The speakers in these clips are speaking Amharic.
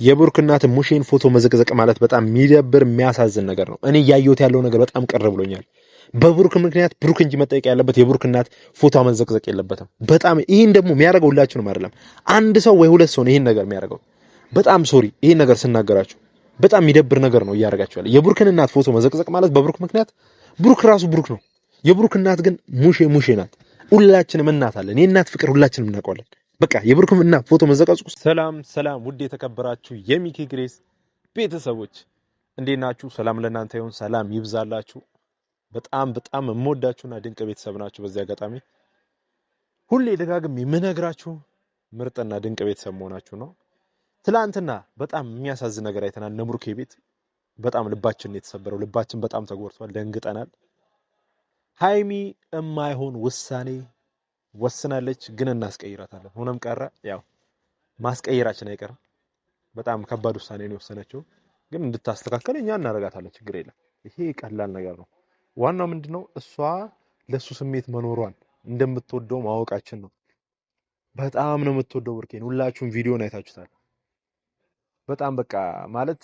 የብሩክ እናት ሙሼን ፎቶ መዘቅዘቅ ማለት በጣም የሚደብር የሚያሳዝን ነገር ነው። እኔ እያየሁት ያለው ነገር በጣም ቅር ብሎኛል። በብሩክ ምክንያት ብሩክ እንጂ መጠየቅ ያለበት የብሩክ እናት ፎቶ መዘቅዘቅ የለበትም። በጣም ይሄን ደግሞ የሚያደርገው ሁላችንም አይደለም፣ አንድ ሰው ወይ ሁለት ሰው ነው ይሄን ነገር የሚያደርገው። በጣም ሶሪ ይሄን ነገር ስናገራችሁ በጣም የሚደብር ነገር ነው እያደረጋችሁ ያለ። የብሩክን እናት ፎቶ መዘቅዘቅ ማለት በብሩክ ምክንያት ብሩክ ራሱ ብሩክ ነው። የብሩክ እናት ግን ሙሼ ናት። ሁላችንም እናት አለን። የእናት ፍቅር ሁላችንም እናውቀዋለን። በቃ የብሩክም እናት ፎቶ መዘቀዝቁ። ሰላም ውድ የተከበራችሁ የሚኪ ግሬስ ቤተሰቦች እንዴት ናችሁ? ሰላም ለእናንተ ይሁን፣ ሰላም ይብዛላችሁ። በጣም የምወዳችሁና ድንቅ ቤተሰብ ናችሁ። በዚህ አጋጣሚ ሁሌ ደጋግሜ የምነግራችሁ ምርጥና ድንቅ ቤተሰብ መሆናችሁ ነው። ትላንትና በጣም የሚያሳዝን ነገር አይተናል። ነብሩኬ ቤት በጣም ልባችን የተሰበረው፣ ልባችን በጣም ተጎድቷል፣ ደንግጠናል። ሃይሚ የማይሆን ውሳኔ ወስናለች፣ ግን እናስቀይራታለን። ሆነም ቀረ ያው ማስቀየራችን አይቀርም። በጣም ከባድ ውሳኔ ነው የወሰነችው፣ ግን እንድታስተካከል እኛ እናደርጋታለን። ችግር የለም። ይሄ ቀላል ነገር ነው። ዋናው ምንድነው እሷ ለሱ ስሜት መኖሯን እንደምትወደው ማወቃችን ነው። በጣም ነው የምትወደው ብሩኬን። ሁላችሁም ቪዲዮን አይታችሁታል። በጣም በቃ ማለት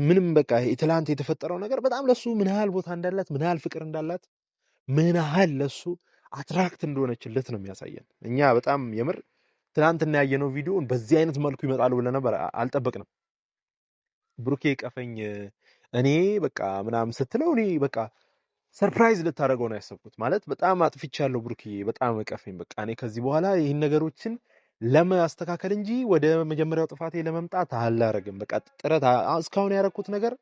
ምንም በቃ ትላንት የተፈጠረው ነገር በጣም ለሱ ምን ያህል ቦታ እንዳላት፣ ምን ያህል ፍቅር እንዳላት፣ ምን ያህል ለሱ አትራክት እንደሆነችለት ነው የሚያሳየን። እኛ በጣም የምር ትናንትና ያየነው ቪዲዮን በዚህ አይነት መልኩ ይመጣሉ ብለን ነበር አልጠበቅንም። ብሩኬ ቀፈኝ እኔ በቃ ምናምን ስትለው እኔ በቃ ሰርፕራይዝ ልታደርገው ነው ያሰብኩት። ማለት በጣም አጥፍቻለሁ ብሩኬ፣ በጣም ቀፈኝ በቃ እኔ ከዚህ በኋላ ይህን ነገሮችን ለማስተካከል እንጂ ወደ መጀመሪያው ጥፋቴ ለመምጣት አላረግም። በቃ ጥረት እስካሁን ያደረኩት ነገር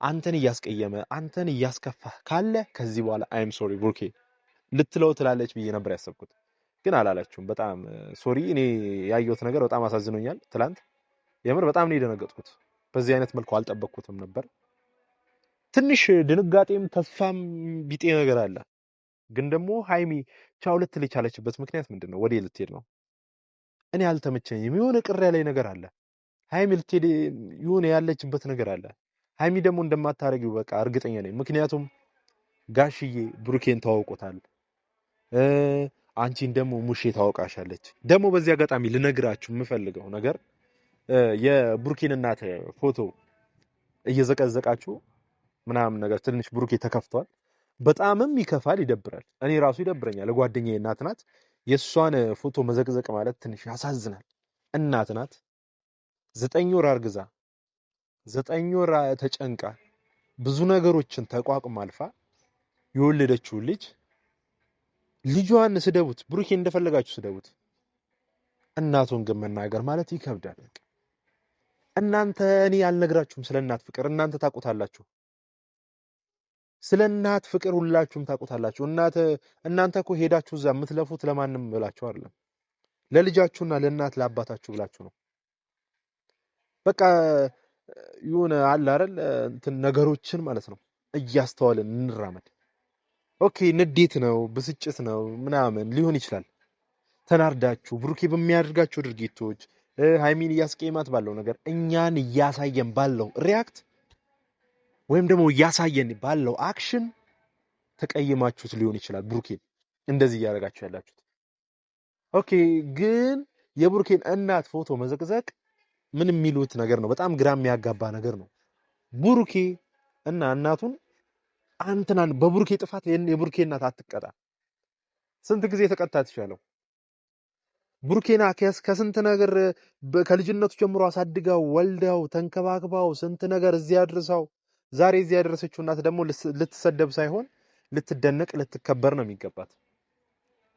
አንተን እያስቀየመ አንተን እያስከፋ ካለ ከዚህ በኋላ አይም ሶሪ ብሩኬ ልትለው ትላለች ብዬ ነበር ያሰብኩት፣ ግን አላለችውም። በጣም ሶሪ። እኔ ያየሁት ነገር በጣም አሳዝኖኛል ትላንት። የምር በጣም ነው የደነገጥኩት። በዚህ አይነት መልኩ አልጠበቅኩትም ነበር። ትንሽ ድንጋጤም ተስፋም ቢጤ ነገር አለ። ግን ደግሞ ሃይሚ ቻው ልትል የቻለችበት ምክንያት ምንድን ነው? ወዴት ልትሄድ ነው? እኔ አልተመቸኝም። የሆነ ቅር ያለኝ ነገር አለ። ሃይሚ ልትሄድ የሆነ ያለችበት ነገር አለ። ሃይሚ ደግሞ እንደማታረጊው በቃ እርግጠኛ ነኝ። ምክንያቱም ጋሽዬ ብሩኬን ተዋውቆታል። አንቺን ደግሞ ሙሼ ታወቃሻለች። ደግሞ በዚህ አጋጣሚ ልነግራችሁ የምፈልገው ነገር የብሩኬን እናት ፎቶ እየዘቀዘቃችሁ ምናምን ነገር ትንሽ ብሩኬ ተከፍቷል። በጣምም ይከፋል፣ ይደብራል። እኔ ራሱ ይደብረኛል። ጓደኛዬ እናት ናት። የሷን ፎቶ መዘቅዘቅ ማለት ትንሽ ያሳዝናል። እናት ናት። 9 ወር አርግዛ 9 ወር ተጨንቃ ብዙ ነገሮችን ተቋቁማ አልፋ የወለደችው ልጇን ስደቡት፣ ብሩኬ እንደፈለጋችሁ ስደቡት። እናቱን ግን መናገር ማለት ይከብዳል። እናንተ እኔ ያልነግራችሁም ስለ እናት ፍቅር እናንተ ታውቁታላችሁ። ስለ እናት ፍቅር ሁላችሁም ታውቁታላችሁ። እናንተ እኮ ሄዳችሁ እዛ የምትለፉት ለማንም ብላችሁ አይደለም፣ ለልጃችሁና ለእናት ለአባታችሁ ብላችሁ ነው። በቃ ይሁን አለ አይደል እንትን ነገሮችን ማለት ነው እያስተዋልን እንራመድ። ኦኬ ንዴት ነው ብስጭት ነው ምናምን ሊሆን ይችላል። ተናርዳችሁ ብሩኬ በሚያደርጋቸው ድርጊቶች ሃይሚን እያስቀየማት ባለው ነገር እኛን እያሳየን ባለው ሪያክት ወይም ደግሞ እያሳየን ባለው አክሽን ተቀይማችሁት ሊሆን ይችላል ብሩኬን እንደዚህ እያደረጋችሁ ያላችሁት። ኦኬ ግን የብሩኬን እናት ፎቶ መዘቅዘቅ ምን የሚሉት ነገር ነው? በጣም ግራ የሚያጋባ ነገር ነው። ብሩኬ እና እናቱን አንተናን በብሩኬ ጥፋት የብሩኬ እናት አትቀጣ። ስንት ጊዜ ተቀጣ ትችላለው? ብሩኬና ከስንት ነገር ከልጅነቱ ጀምሮ አሳድጋው ወልዳው ተንከባክባው ስንት ነገር እዚህ አድርሳው ዛሬ እዚህ ያደረሰችው እናት ደግሞ ልትሰደብ ሳይሆን ልትደነቅ ልትከበር ነው የሚገባት።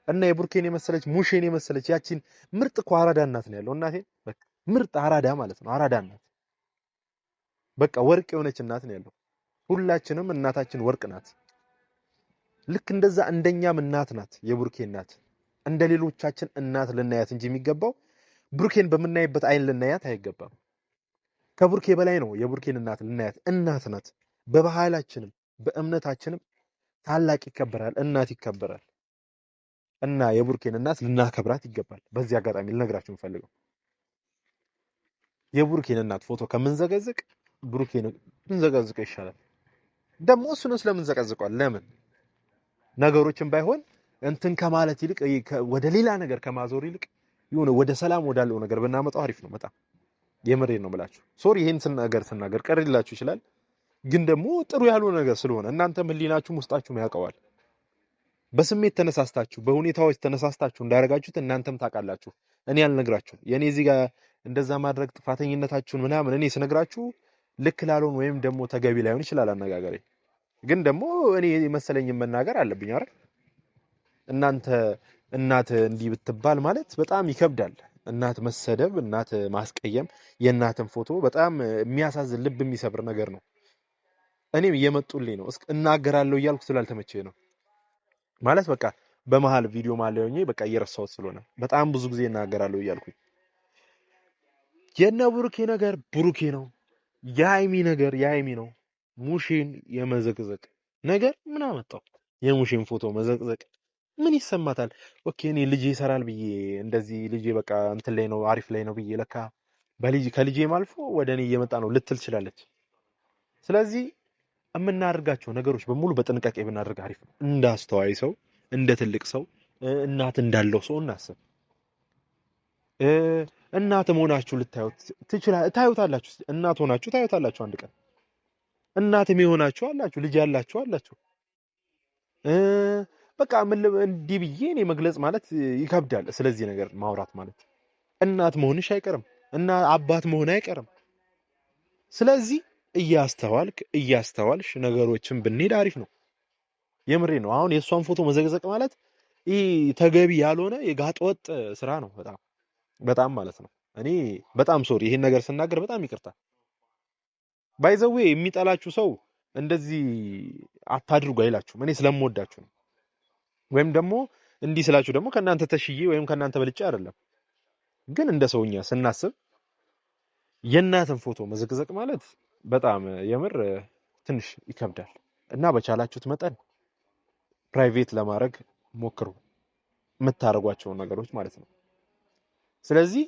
እና የብሩኬን የመሰለች ሙሼን የመሰለች ያቺን ምርጥ እኮ አራዳ እናት ነው ያለው። እናቴ በቃ ምርጥ አራዳ ማለት ነው። አራዳ እናት በቃ ወርቅ የሆነች እናት ነው ያለው። ሁላችንም እናታችን ወርቅ ናት። ልክ እንደዛ እንደኛም እናት ናት የብሩኬ እናት። እንደ ሌሎቻችን እናት ልናያት እንጂ የሚገባው ብሩኬን በምናይበት አይን ልናያት አይገባም። ከብሩኬ በላይ ነው የብሩኬን እናት ልናያት። እናት ናት። በባህላችንም በእምነታችንም ታላቅ ይከበራል፣ እናት ይከበራል። እና የብሩኬን እናት ልናከብራት ይገባል። በዚህ አጋጣሚ ልነግራችሁ ፈልገው የብሩኬን እናት ፎቶ ከምንዘቀዝቅ ብሩኬን እንዘቀዝቀው ይሻላል። ደግሞ እሱን ስለምን ዘቀዝቀዋል? ለምን ነገሮችን ባይሆን እንትን ከማለት ይልቅ ወደ ሌላ ነገር ከማዞር ይልቅ ይሁን ወደ ሰላም ወዳለው ነገር ብናመጣው አሪፍ ነው በጣም። የምሬን ነው ብላችሁ ሶሪ ይሄን ስናገር ቀር ሊላችሁ ይችላል። ግን ደግሞ ጥሩ ያልሆነ ነገር ስለሆነ እናንተም ህሊናችሁም ውስጣችሁም ያውቀዋል። በስሜት ተነሳስታችሁ በሁኔታዎች ተነሳስታችሁ እንዳደረጋችሁት እናንተም ታውቃላችሁ። እኔ አልነግራችሁም። የኔ እዚህ ጋር እንደዛ ማድረግ ጥፋተኝነታችሁን ምናምን እኔ ስነግራችሁ ልክ ላልሆን ወይም ደግሞ ተገቢ ላይሆን ይችላል አነጋገሬ። ግን ደግሞ እኔ መሰለኝን መናገር አለብኝ አይደል? እናንተ እናት እንዲህ ብትባል ማለት በጣም ይከብዳል። እናት መሰደብ፣ እናት ማስቀየም፣ የእናትን ፎቶ በጣም የሚያሳዝን ልብ የሚሰብር ነገር ነው። እኔም እየመጡልኝ ነው እናገራለሁ እያልኩ ስላልተመቸኝ ነው ማለት በቃ በመሃል ቪዲዮ ማለት ሆኜ በቃ እየረሳሁት ስለሆነ በጣም ብዙ ጊዜ እናገራለሁ እያልኩኝ የነ ብሩኬ ነገር ብሩኬ ነው፣ የሃይሚ ነገር የሃይሚ ነው። ሙሽን የመዘቅዘቅ ነገር ምን አመጣው? የሙሽን ፎቶ መዘቅዘቅ ምን ይሰማታል? ኦኬ እኔ ልጄ ይሰራል ብዬ እንደዚህ ልጄ በቃ እንትን ላይ ነው አሪፍ ላይ ነው ብዬ ለካ ከልጄም አልፎ ወደ እኔ እየመጣ ነው ልትል ትችላለች። ስለዚህ የምናደርጋቸው ነገሮች በሙሉ በጥንቃቄ ብናደርግ አሪፍ ነው። እንደ አስተዋይ ሰው፣ እንደ ትልቅ ሰው፣ እናት እንዳለው ሰው እናስብ። እናት መሆናችሁ ልታዩት ታዩታላችሁ። እናት ሆናችሁ ታዩታላችሁ አንድ ቀን። እናትም የሆናችሁ አላችሁ፣ ልጅ ያላችሁ አላችሁ። በቃ እንዲህ ብዬ እኔ መግለጽ ማለት ይከብዳል። ስለዚህ ነገር ማውራት ማለት እናት መሆንሽ አይቀርም እና አባት መሆን አይቀርም። ስለዚህ እያስተዋልሽ ነገሮችን ብንሄድ አሪፍ ነው። የምሬ ነው። አሁን የእሷን ፎቶ መዘግዘቅ ማለት ይህ ተገቢ ያልሆነ የጋጠወጥ ስራ ነው። በጣም ማለት ነው። እኔ በጣም ሶሪ ይሄን ነገር ስናገር በጣም ይቅርታ። ባይዘዌ የሚጠላችሁ ሰው እንደዚህ አታድርጉ አይላችሁም። እኔ ስለምወዳችሁ ነው። ወይም ደግሞ እንዲህ ስላችሁ ደግሞ ከናንተ ተሽዬ ወይም ከናንተ በልጬ አይደለም። ግን እንደ ሰውኛ ስናስብ የእናትን ፎቶ መዘግዘቅ ማለት በጣም የምር ትንሽ ይከብዳል እና በቻላችሁት መጠን ፕራይቬት ለማድረግ ሞክሩ፣ የምታረጓቸውን ነገሮች ማለት ነው። ስለዚህ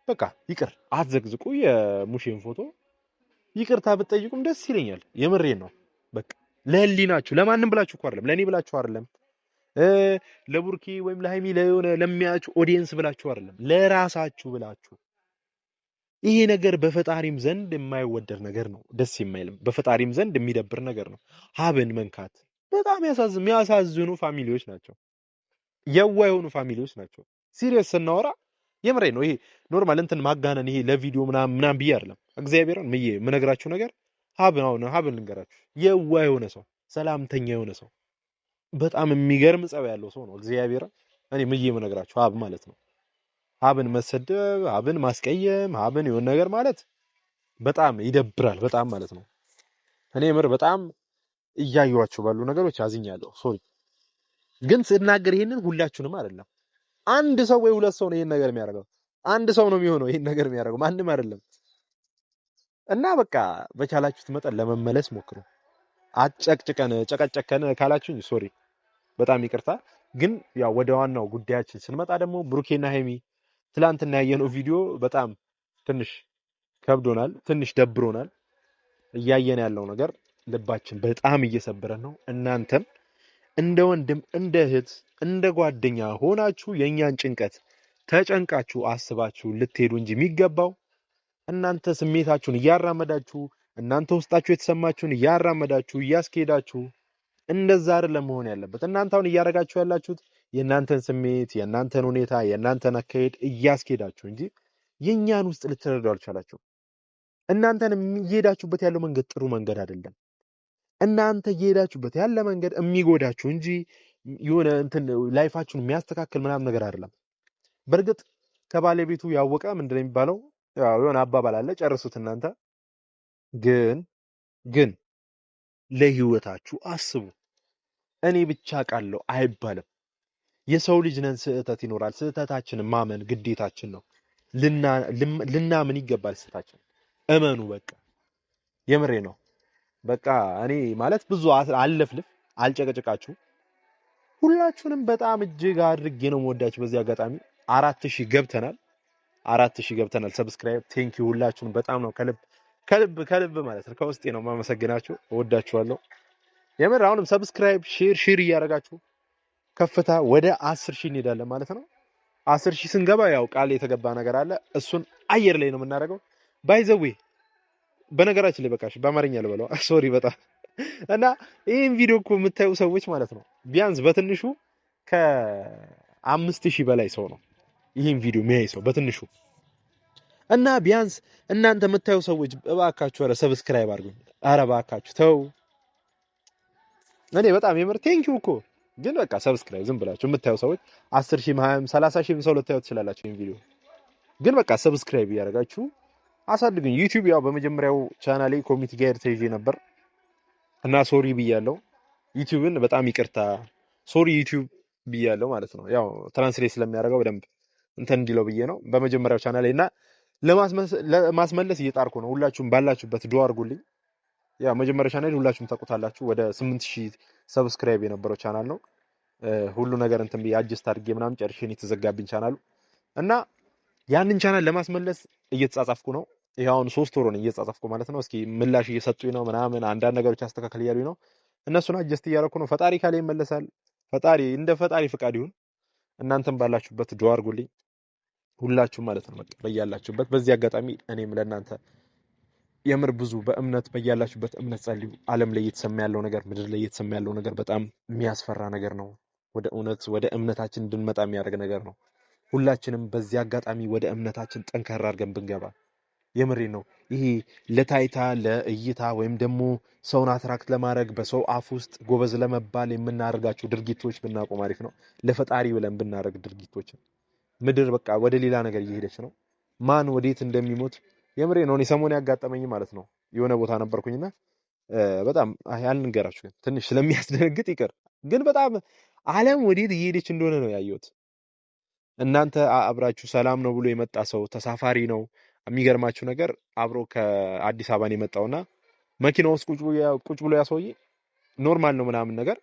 በቃ ይቅር አትዘግዝቁ። የሙሽን ፎቶ ይቅርታ ብትጠይቁም ደስ ይለኛል። የምሬን ነው። በቃ ለህሊናችሁ ለማንም ብላችሁ እኮ አይደለም፣ ለኔ ብላችሁ አይደለም፣ ለቡርኪ ወይም ለሃይሚ ለሆነ ለሚያችሁ ኦዲየንስ ብላችሁ አይደለም፣ ለራሳችሁ ብላችሁ። ይሄ ነገር በፈጣሪም ዘንድ የማይወደድ ነገር ነው፣ ደስ የማይልም፣ በፈጣሪም ዘንድ የሚደብር ነገር ነው። ሀብን መንካት በጣም የሚያሳዝኑ ፋሚሊዎች ናቸው፣ የዋ የሆኑ ፋሚሊዎች ናቸው። ሲሪየስ ስናወራ የምሬ ነው። ይሄ ኖርማል እንትን ማጋነን ይሄ ለቪዲዮ ምናምን ብዬ አይደለም። እግዚአብሔርን የምነግራችሁ ነገር ሀብን ልንገራችሁ። የዋ የሆነ ሰው፣ ሰላምተኛ የሆነ ሰው፣ በጣም የሚገርም ጸባይ ያለው ሰው ነው። እግዚአብሔርን እኔ የምነግራችሁ ሀብ ማለት ነው። ሀብን መሰደብ፣ ሀብን ማስቀየም፣ ሀብን የሆነ ነገር ማለት በጣም ይደብራል። በጣም ማለት ነው። እኔ ምር በጣም እያዩዋቸው ባሉ ነገሮች አዝኛለሁ። ሶሪ ግን ስናገር ይሄንን ሁላችሁንም አይደለም። አንድ ሰው ወይ ሁለት ሰው ነው ይሄን ነገር የሚያደርገው። አንድ ሰው ነው የሚሆነው ይሄን ነገር የሚያደርገው፣ ማንም አይደለም። እና በቃ በቻላችሁት መጠን ለመመለስ ሞክሩ። ጨቀጨከን ካላችሁኝ ሶሪ በጣም ይቅርታ። ግን ያው ወደ ዋናው ጉዳያችን ስንመጣ ደግሞ ብሩኬና ሃይሚ ትላንትና ያየነው ቪዲዮ በጣም ትንሽ ከብዶናል፣ ትንሽ ደብሮናል። እያየን ያለው ነገር ልባችን በጣም እየሰበረን ነው። እናንተም እንደ ወንድም እንደ እህት እንደ ጓደኛ ሆናችሁ የኛን ጭንቀት ተጨንቃችሁ አስባችሁ ልትሄዱ እንጂ የሚገባው እናንተ ስሜታችሁን እያራመዳችሁ እናንተ ውስጣችሁ የተሰማችሁን እያራመዳችሁ እያስኬዳችሁ እንደዛ አይደለም መሆን ያለበት። እናንተ አሁን እያደረጋችሁ ያላችሁት የእናንተን ስሜት፣ የእናንተን ሁኔታ፣ የእናንተን አካሄድ እያስኬዳችሁ እንጂ የኛን ውስጥ ልትረዱ አልቻላችሁ። እናንተን እየሄዳችሁበት ያለው መንገድ ጥሩ መንገድ አይደለም። እናንተ እየሄዳችሁበት ያለ መንገድ የሚጎዳችሁ እንጂ የሆነ እንትን ላይፋችሁን የሚያስተካክል ምናምን ነገር አይደለም። በእርግጥ ከባለቤቱ ያወቀ ምንድነው የሚባለው? ያው የሆነ አባባል አለ፣ ጨርሱት እናንተ። ግን ለህይወታችሁ አስቡ። እኔ ብቻ ቃለው አይባልም። የሰው ልጅ ነን፣ ስህተት ይኖራል። ስህተታችንን ማመን ግዴታችን ነው። ልናምን ይገባል። ስህተታችን እመኑ። በቃ የምሬ ነው። በቃ እኔ ማለት ብዙ አልለፍልፍ አልጨቀጨቃችሁ። ሁላችሁንም በጣም እጅግ አድርጌ ነው የምወዳችሁ። በዚህ አጋጣሚ 4000 ገብተናል። 4000 ገብተናል። ሰብስክራይብ ቴንክ ዩ ሁላችሁንም በጣም ነው ከልብ ማለት ነው ከውስጤ ነው የማመሰግናችሁ። እወዳችኋለሁ የምር። አሁንም ሰብስክራይብ ሼር እያደረጋችሁ ከፍታ ወደ 10000 እንሄዳለን ማለት ነው። 10000 ስንገባ ያው ቃል የተገባ ነገር አለ። እሱን አየር ላይ ነው የምናደርገው። ባይዘዌ በነገራችን ላይ በቃሽ በአማርኛ ልበለው ሶሪ በጣም እና ይሄን ቪዲዮ እኮ የምታዩ ሰዎች ማለት ነው ቢያንስ በትንሹ ከ5000 በላይ ሰው ነው ይሄን ቪዲዮ የሚያይ ሰው በትንሹ እና ቢያንስ እናንተ የምታዩ ሰዎች እባካችሁ ኧረ ሰብስክራይብ አድርጉኝ ኧረ እባካችሁ ተው እኔ በጣም የምር ቴንኪው እኮ ግን በቃ ሰብስክራይብ ዝም ብላችሁ የምታዩ ሰዎች 10000 20 30000 ሰው ልታዩ ትችላላችሁ ይሄን ቪዲዮ ግን በቃ ሰብስክራይብ እያደረጋችሁ አሳድጉኝ ዩቲዩብ ያው በመጀመሪያው ቻናሌ ኮሚኒቲ ጋር ተይዤ ነበር እና ሶሪ ብያለሁ ዩቲዩብን በጣም ይቅርታ ሶሪ ዩቲዩብ ብያለሁ ማለት ነው ያው ትራንስሌት ስለሚያደርገው በደንብ እንትን እንዲለው ብዬ ነው በመጀመሪያው ቻናሌ እና ለማስመለስ እየጣርኩ ነው ሁላችሁም ባላችሁበት ዱአ አድርጉልኝ ያው መጀመሪያ ቻናሌ ሁላችሁም ታውቁታላችሁ ወደ 8000 ሰብስክራይብ የነበረው ቻናል ነው ሁሉ ነገር እንትን ብዬ አጀስት አድርጌ ምናምን ጨርሼ ነው የተዘጋብኝ ቻናሉ እና ያንን ቻናል ለማስመለስ እየተጻጻፍኩ ነው ይሄው አሁን 3 ወር ነው እየተጻጻፍኩ ማለት ነው እስኪ ምላሽ እየሰጡኝ ነው ምናምን አንዳንድ ነገሮች አስተካክል እያሉኝ ነው እነሱን አጀስት እያደረኩ ነው ፈጣሪ ካለ ይመለሳል ፈጣሪ እንደ ፈጣሪ ፍቃድ ይሁን እናንተም ባላችሁበት ዱአ አድርጉልኝ ሁላችሁም ማለት ነው በቃ በያላችሁበት በዚህ አጋጣሚ እኔም ለእናንተ የምር ብዙ በእምነት በያላችሁበት እምነት ጸልዩ ዓለም ላይ እየተሰማ ያለው ነገር ምድር ላይ እየተሰማ ያለው ነገር በጣም የሚያስፈራ ነገር ነው ወደ እውነት ወደ እምነታችን እንድንመጣ የሚያደርግ ነገር ነው ሁላችንም በዚህ አጋጣሚ ወደ እምነታችን ጠንካራ አድርገን ብንገባ የምሬ ነው ይሄ ለታይታ ለእይታ ወይም ደግሞ ሰውን አትራክት ለማድረግ በሰው አፍ ውስጥ ጎበዝ ለመባል የምናደርጋቸው ድርጊቶች ብናቆም አሪፍ ነው ለፈጣሪ ብለን ብናደርግ ድርጊቶች ምድር በቃ ወደ ሌላ ነገር እየሄደች ነው ማን ወዴት እንደሚሞት የምሬ ነው እኔ ሰሞኑን ያጋጠመኝ ማለት ነው የሆነ ቦታ ነበርኩኝና በጣም ያልንገራችሁ ግን ትንሽ ስለሚያስደነግጥ ይቀር ግን በጣም ዓለም ወዴት እየሄደች እንደሆነ ነው ያየሁት እናንተ አብራችሁ ሰላም ነው ብሎ የመጣ ሰው ተሳፋሪ ነው የሚገርማችሁ ነገር አብሮ ከአዲስ አበባ ነው የመጣውና መኪናው ውስጥ ቁጭ ብሎ ያሰውዬ ኖርማል ነው ምናምን ነገር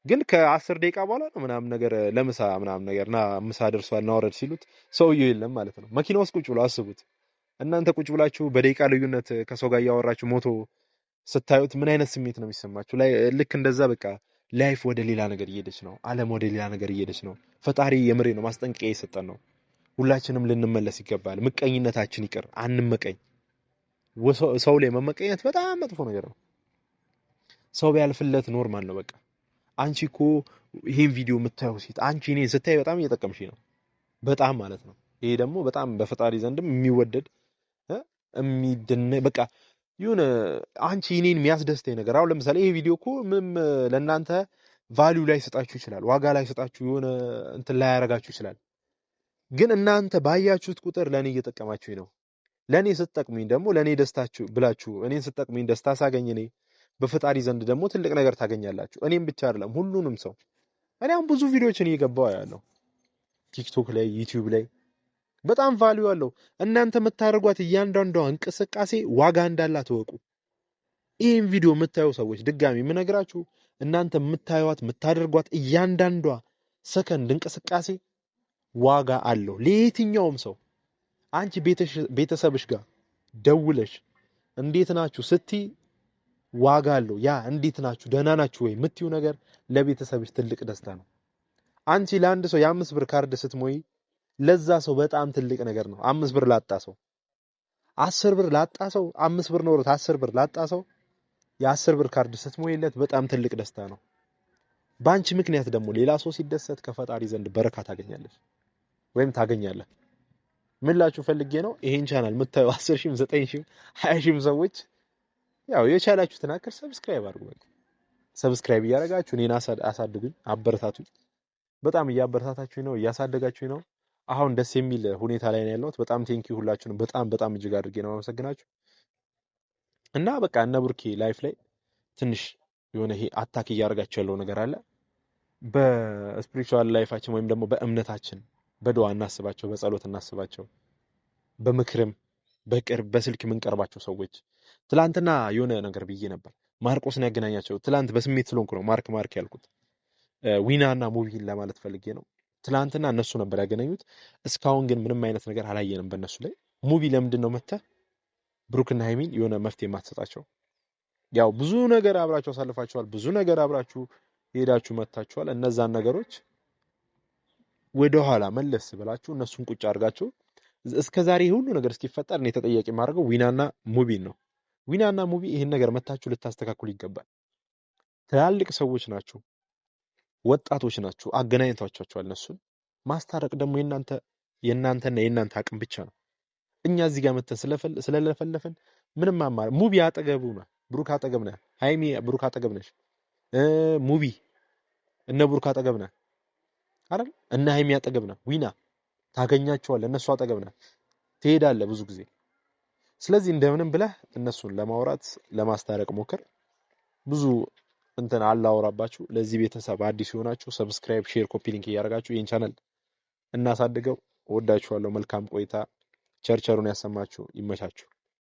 ግን ከ10 ደቂቃ በኋላ ነው ምናምን ነገር ለምሳ ምናምን ነገርና ምሳ ደርሷል ነው ወረድ ሲሉት ሰውዬው የለም ማለት ነው መኪናው ውስጥ ቁጭ ብሎ አስቡት እናንተ ቁጭ ብላችሁ በደቂቃ ልዩነት ከሰው ጋር ያወራችሁ ሞቶ ስታዩት ምን አይነት ስሜት ነው የሚሰማችሁ ላይ ልክ እንደዛ በቃ ላይፍ ወደ ሌላ ነገር እየሄደች ነው ዓለም ወደ ሌላ ነገር እየሄደች ነው ፈጣሪ የምሬ ነው ማስጠንቀቂያ እየሰጠን ነው ሁላችንም ልንመለስ ይገባል ምቀኝነታችን ይቅር አንመቀኝ ሰው ላይ መመቀኘት በጣም መጥፎ ነገር ነው ሰው ቢያልፍለት ኖርማል ነው በቃ አንቺ እኮ ይሄን ቪዲዮ የምታየው ሴት አንቺ እኔን ስታይ በጣም እየጠቀምሽኝ ነው በጣም ማለት ነው ይሄ ደግሞ በጣም በፈጣሪ ዘንድም የሚወደድ የሚደነ በቃ ይሁን አንቺ እኔን የሚያስደስተኝ ነገር አሁን ለምሳሌ ይሄ ቪዲዮ እኮ ምንም ለእናንተ ቫልዩ ላይ ሰጣችሁ ይችላል ዋጋ ላይ ሰጣችሁ የሆነ እንትን ላይ ያረጋችሁ ይችላል ግን እናንተ ባያችሁት ቁጥር ለኔ እየጠቀማችሁኝ ነው ለኔ ስትጠቅሙኝ ደግሞ ለኔ ደስታችሁ ብላችሁ እኔን ስትጠቅሙኝ ደስታ ሳገኝ እኔ በፈጣሪ ዘንድ ደግሞ ትልቅ ነገር ታገኛላችሁ እኔም ብቻ አይደለም ሁሉንም ሰው እኔ አሁን ብዙ ቪዲዮዎችን እየገባው ያለው ቲክቶክ ላይ ዩቲዩብ ላይ በጣም ቫልዩ አለው እናንተ የምታደርጓት እያንዳንዷ እንቅስቃሴ ዋጋ እንዳላት ተወቁ ይሄን ቪዲዮ የምታዩ ሰዎች ድጋሚ የምነግራችሁ እናንተ የምታዩት የምታደርጓት እያንዳንዷ ሰከንድ እንቅስቃሴ ዋጋ አለው ለየትኛውም ሰው አንቺ ቤተሰብሽ ጋር ደውለሽ እንዴት ናችሁ ስትይ ዋጋ አለው ያ እንዴት ናችሁ ደህና ናችሁ ወይ የምትዩ ነገር ለቤተሰብሽ ትልቅ ደስታ ነው አንቺ ለአንድ ሰው የ5 ብር ካርድ ስትሞይ ለዛ ሰው በጣም ትልቅ ነገር ነው 5 ብር ላጣ ሰው 10 ብር ላጣ ሰው 5 ብር ኖሮት 10 ብር ላጣ ሰው የ10 ብር ካርድ ስትሞይለት በጣም ትልቅ ደስታ ነው ባንቺ ምክንያት ደግሞ ሌላ ሰው ሲደሰት ከፈጣሪ ዘንድ በረካ ታገኛለሽ ወይም ታገኛለህ ምን ላችሁ ፈልጌ ነው ይሄን ቻናል የምታዩ 10,000 9,000 20,000 ሰዎች ያው የቻላችሁትን አክል ሰብስክራይብ አድርጉ በቃ ሰብስክራይብ እያደረጋችሁ እኔን አሳድጉኝ አበረታቱኝ በጣም እያበረታታችሁኝ ነው እያሳደጋችሁኝ ነው አሁን ደስ የሚል ሁኔታ ላይ ነው ያለሁት በጣም ቴንኪው ሁላችሁንም በጣም እጅግ አድርጌ ነው አመሰግናችሁ እና በቃ እነ ቡርኬ ላይፍ ላይ ትንሽ የሆነ ይሄ አታክ እያደረጋችሁ ያለው ነገር አለ በስፒሪቹዋል ላይፋችን ወይም ደግሞ በእምነታችን በዱዓ እናስባቸው በጸሎት እናስባቸው በምክርም በቅርብ በስልክ የምንቀርባቸው ሰዎች ትላንትና የሆነ ነገር ብዬ ነበር ማርቆስን ያገናኛቸው ትላንት በስሜት ስለሆንኩ ነው ማርክ ያልኩት ዊናና ሙቪን ለማለት ፈልጌ ነው ትላንትና እነሱ ነበር ያገናኙት እስካሁን ግን ምንም አይነት ነገር አላየንም በእነሱ ላይ ሙቪ ለምንድን ነው መተህ ብሩክና ሃይሚን የሆነ መፍትሄ ማትሰጣቸው ያው ብዙ ነገር አብራችሁ አሳልፋችኋል ብዙ ነገር አብራችሁ ሄዳችሁ መታችኋል እነዛን ነገሮች ወደ ኋላ መለስ ብላችሁ እነሱን ቁጭ አድርጋችሁ እስከዛሬ ሁሉ ነገር እስኪፈጠር እኔ ተጠያቂ የማደርገው ዊናና ሙቢን ነው። ዊናና ሙቢ ይሄን ነገር መታችሁ ልታስተካክሉ ይገባል። ትላልቅ ሰዎች ናቸው፣ ወጣቶች ናቸው፣ አገናኝቷቸዋል። እነሱን ማስታረቅ ደግሞ የእናንተና የእናንተ አቅም ብቻ ነው። እኛ እዚህ ጋር መተን ስለለፈለፈን ምንም ሙቢ አጠገቡ ነው፣ ብሩክ አጠገብ ነህ፣ ሃይሚ ብሩክ አጠገብ ነሽ፣ ሙቢ እነ ብሩክ አጠገብ ነህ አይደል? እነ ሃይሚ አጠገብ ነህ። ዊና ታገኛቸዋለህ፣ እነሱ አጠገብ ነህ፣ ትሄዳለህ ብዙ ጊዜ። ስለዚህ እንደምንም ብለህ እነሱን ለማውራት ለማስታረቅ ሞክር። ብዙ እንትን አላወራባችሁ። ለዚህ ቤተሰብ አዲስ የሆናችሁ ሰብስክራይብ፣ ሼር፣ ኮፒ ሊንክ እያደረጋችሁ ይህን ቻናል እናሳድገው። እወዳችኋለሁ። መልካም ቆይታ። ቸርቸሩን ያሰማችሁ። ይመቻችሁ።